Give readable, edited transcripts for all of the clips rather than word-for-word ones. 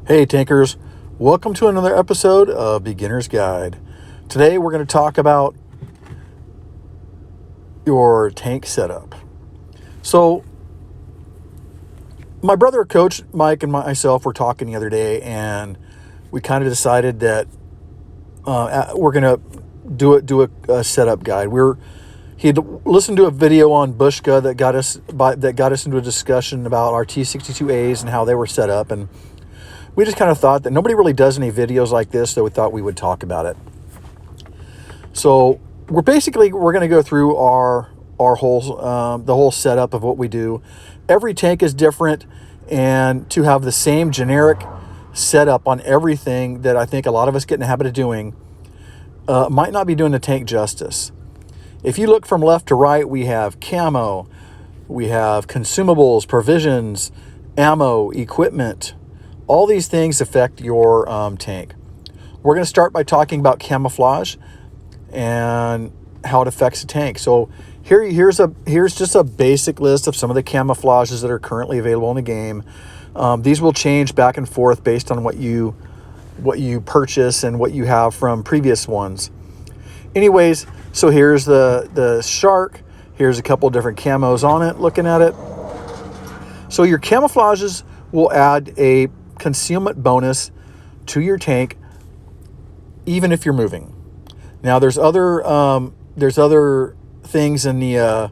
Hey tankers, welcome to another episode of Beginner's Guide. Today we're going to talk about your tank setup. So my brother coach Mike and myself were talking the other day, and we kind of decided that we're going to do a setup guide. He had listened to a video on Bushka that got us into a discussion about our T62As and how they were set up, and we just kind of thought that nobody really does any videos like this, so we thought we would talk about it. So we're going to go through our whole the whole setup of what we do. Every tank is different, and to have the same generic setup on everything that I think a lot of us get in the habit of doing might not be doing the tank justice. If you look from left to right, we have Camo, we have Consumables, provisions, ammo, equipment. All these things affect your tank. We're going to start by talking about camouflage and how it affects the tank. So here's just a basic list of some of the camouflages that are currently available in the game. These will change back and forth based on what you purchase and what you have from previous ones. Anyways, so here's the shark. Here's a couple different camos on it, looking at it. So your camouflages will add a concealment bonus to your tank, even if you're moving. Now there's other things in the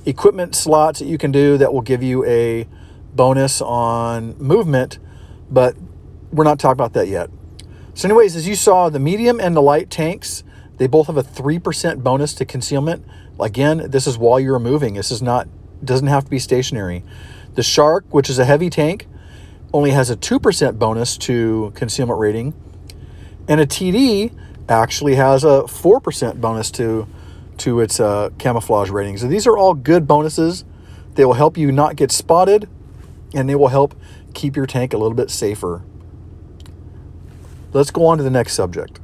equipment slots that you can do that will give you a bonus on movement, but we're not talking about that yet. So anyways, as you saw, the medium and the light tanks, they both have a 3% bonus to concealment. Again, this is while you're moving. Doesn't have to be stationary. The shark, which is a heavy tank, only has a 2% bonus to concealment rating, and a TD actually has a 4% bonus to its camouflage rating. So these are all good bonuses. They will help you not get spotted, and they will help keep your tank a little bit safer. Let's go on to the next subject.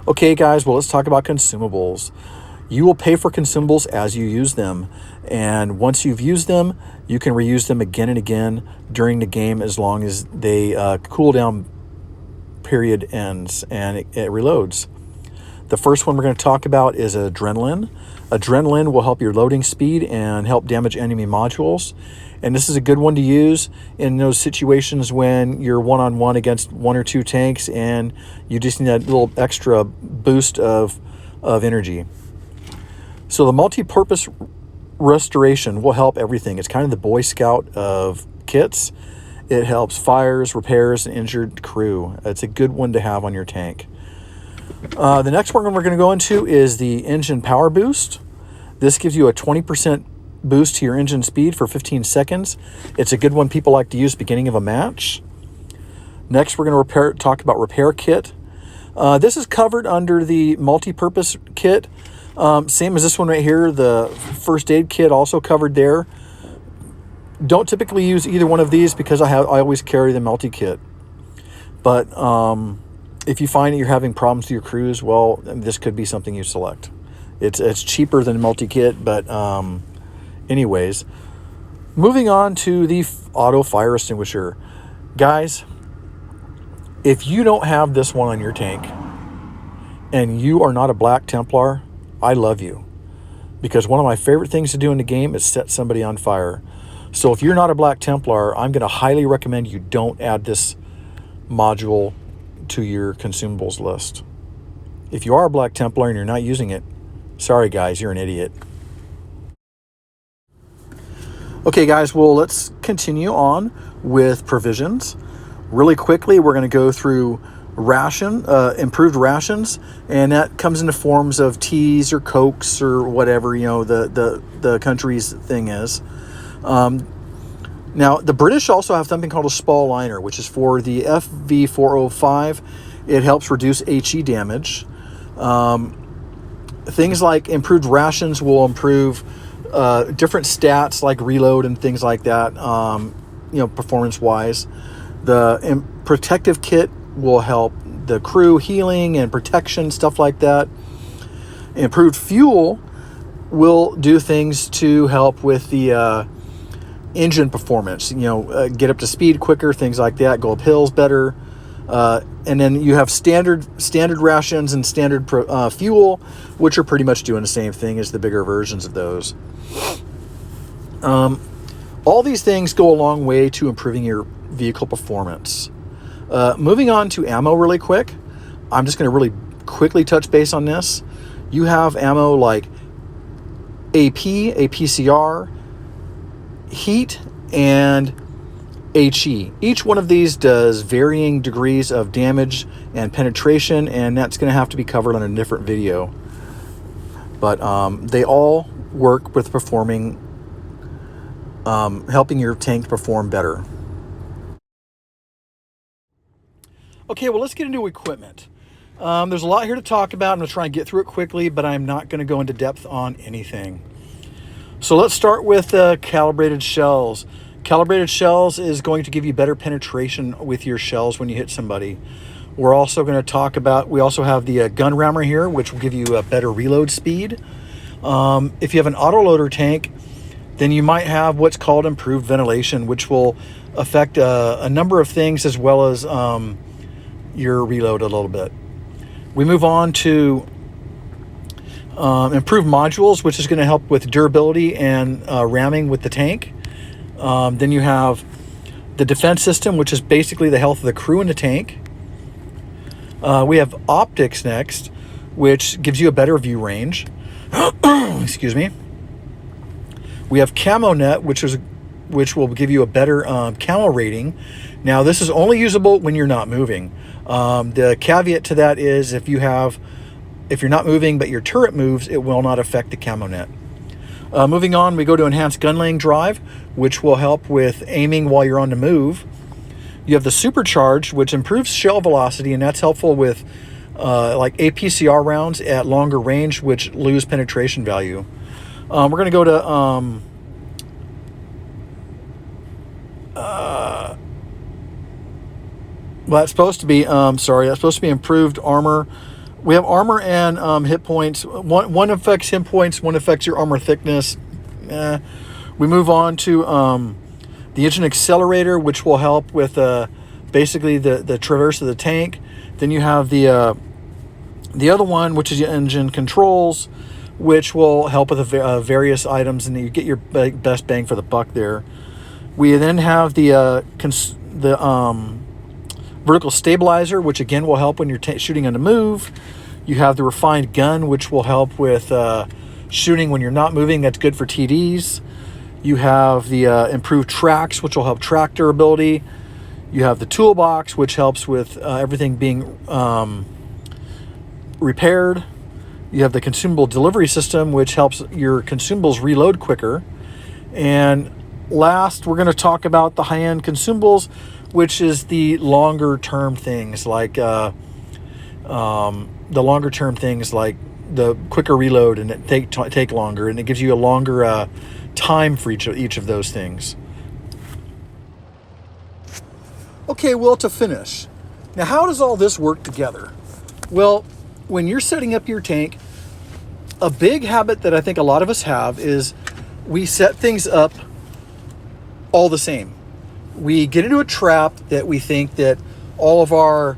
Okay, guys, well, let's talk about consumables. You will pay for consumables as you use them, and once you've used them, you can reuse them again and again during the game as long as they cooldown period ends and it reloads. The first one we're going to talk about is adrenaline. Adrenaline will help your loading speed and help damage enemy modules, and this is a good one to use in those situations when you're one-on-one against one or two tanks and you just need that little extra boost of energy. So the multi-purpose restoration will help everything. It's kind of the Boy Scout of kits. It helps fires, repairs, and injured crew. It's a good one to have on your tank. The next one we're going to go into is the engine power boost. This gives you a 20% boost to your engine speed for 15 seconds. It's a good one people like to use beginning of a match. Next, we're going to talk about repair kit. This is covered under the multi-purpose kit. Same as this one right here, the first aid kit also covered there. Don't typically use either one of these because I always carry the multi-kit. But if you find that you're having problems with your crews, well, this could be something you select. It's cheaper than multi-kit, but anyways. Moving on to the auto fire extinguisher. Guys, if you don't have this one on your tank and you are not a Black Templar, I love you, because one of my favorite things to do in the game is set somebody on fire. So if you're not a Black Templar, I'm going to highly recommend you don't add this module to your consumables list. If you are a Black Templar and you're not using it, sorry guys, you're an idiot. Okay guys, well, let's continue on with provisions. Really quickly, we're going to go through improved rations, and that comes in the forms of teas or cokes or whatever the country's thing is. Now the British also have something called a spall liner, which is for the FV405. It helps reduce HE damage. Things like improved rations will improve different stats like reload and things like that, performance wise. The protective kit will help the crew healing and protection, stuff like that. Improved fuel will do things to help with the engine performance, get up to speed quicker, things like that, go up hills better. And then you have standard rations and standard fuel, which are pretty much doing the same thing as the bigger versions of those. All these things go a long way to improving your vehicle performance. Moving on to ammo really quick. I'm just going to really quickly touch base on this. You have ammo like AP, APCR, heat, and HE. Each one of these does varying degrees of damage and penetration, and that's going to have to be covered on a different video. But they all work with performing, helping your tank perform better. Okay, well, let's get into equipment. There's a lot here to talk about. I'm going to try and get through it quickly, but I'm not going to go into depth on anything. So let's start with calibrated shells. Calibrated shells is going to give you better penetration with your shells when you hit somebody. We're also going to talk about, we also have the gun rammer here, which will give you a better reload speed. If you have an autoloader tank, then you might have what's called improved ventilation, which will affect a number of things as well as your reload a little bit. We move on to improved modules, which is going to help with durability and ramming with the tank. Then you have the defense system, which is basically the health of the crew in the tank. We have optics next, which gives you a better view range. Excuse me. We have Camo net, which will give you a better camo rating. Now, this is only usable when you're not moving. The caveat to that is if you're not moving but your turret moves, it will not affect the Camo net. Moving on, we go to enhanced gun laying drive, which will help with aiming while you're on the move. You have the supercharged, which improves shell velocity, and that's helpful with like APCR rounds at longer range, which lose penetration value. We're going to go to well, that's supposed to be that's supposed to be improved armor. We have armor and hit points. One affects hit points, one affects your armor thickness. We move on to the engine accelerator, which will help with basically the traverse of the tank. Then you have the other one, which is your engine controls, which will help with the various items, and you get your best bang for the buck there. We then have the vertical stabilizer, which again will help when you're shooting on the move. You have the refined gun, which will help with shooting when you're not moving. That's good for TDs. You have the improved tracks, which will help track durability. You have the toolbox, which helps with everything being repaired. You have the consumable delivery system, which helps your consumables reload quicker. And last, we're going to talk about the high-end consumables, which is the longer term things like the quicker reload, and it take longer, and it gives you a longer time for each of those things. Okay, well, to finish, now how does all this work together? Well, when you're setting up your tank, a big habit that I think a lot of us have is we set things up all the same. We get into a trap that we think that all of our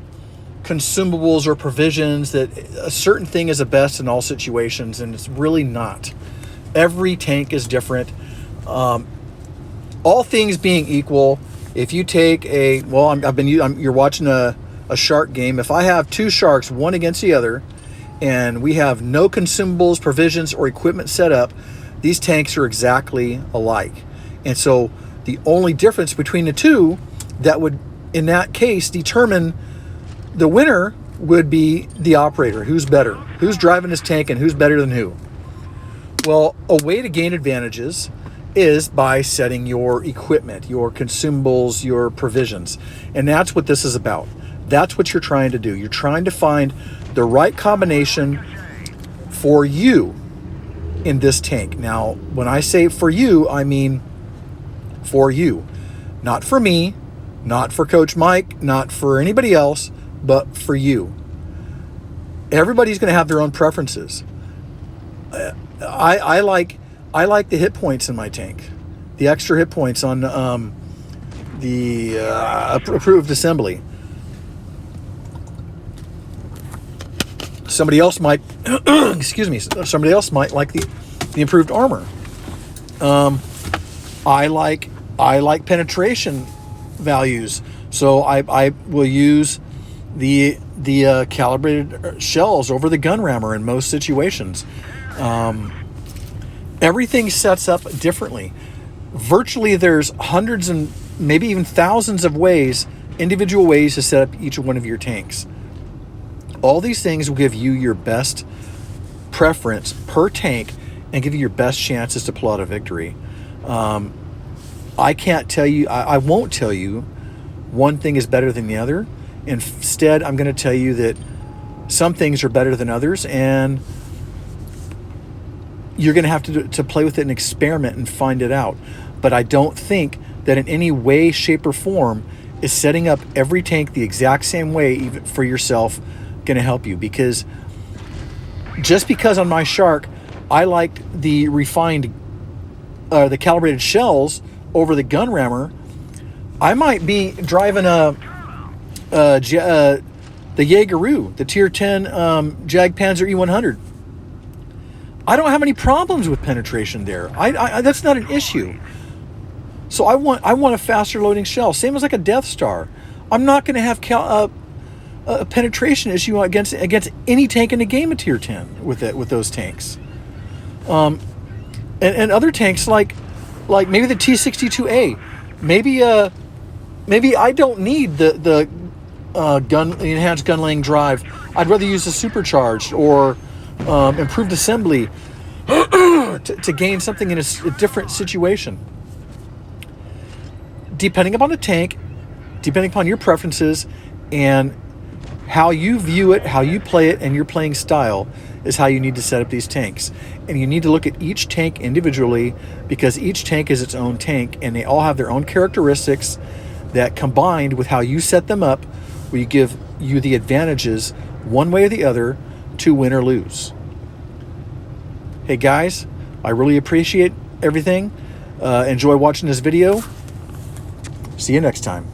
consumables or provisions, that a certain thing is the best in all situations, and it's really not. Every tank is different. All things being equal, if you take you're watching a shark game. If I have two sharks, one against the other, and we have no consumables, provisions, or equipment set up, these tanks are exactly alike. And so the only difference between the two that would, in that case, determine the winner would be the operator. Who's better? Who's driving this tank, and who's better than who? Well, a way to gain advantages is by setting your equipment, your consumables, your provisions. And that's what this is about. That's what you're trying to do. You're trying to find the right combination for you in this tank. Now, when I say for you, I mean for you. Not for me, not for Coach Mike, not for anybody else, but for you. Everybody's going to have their own preferences. I like the hit points in my tank, the extra hit points on the approved assembly. Somebody else might, excuse me, somebody else might like the improved armor. I like penetration values, so I will use the calibrated shells over the gun rammer in most situations. Everything sets up differently. Virtually, there's hundreds and maybe even thousands of ways, individual ways to set up each one of your tanks. All these things will give you your best preference per tank and give you your best chances to pull out a victory. I can't tell you, I won't tell you one thing is better than the other. Instead, I'm going to tell you that some things are better than others, and you're going to have to play with it and experiment and find it out. But I don't think that in any way, shape, or form is setting up every tank the exact same way, even for yourself, going to help you. Because just because on my Shark I liked the refined, the calibrated shells over the gun rammer, I might be driving the Jaegeru, the Tier 10 Jag Panzer E100. I don't have any problems with penetration there. I that's not an issue. So I want a faster loading shell, same as like a Death Star. I'm not going to have a penetration issue against any tank in the game of Tier 10 with those tanks. And other tanks like maybe the T-62A, maybe I don't need the enhanced gun laying drive. I'd rather use the supercharged or improved assembly to gain something in a different situation. Depending upon the tank, depending upon your preferences and how you view it, how you play it, and your playing style is how you need to set up these tanks. And you need to look at each tank individually, because each tank is its own tank and they all have their own characteristics that, combined with how you set them up, will give you the advantages one way or the other to win or lose. Hey guys, I really appreciate everything. Enjoy watching this video. See you next time.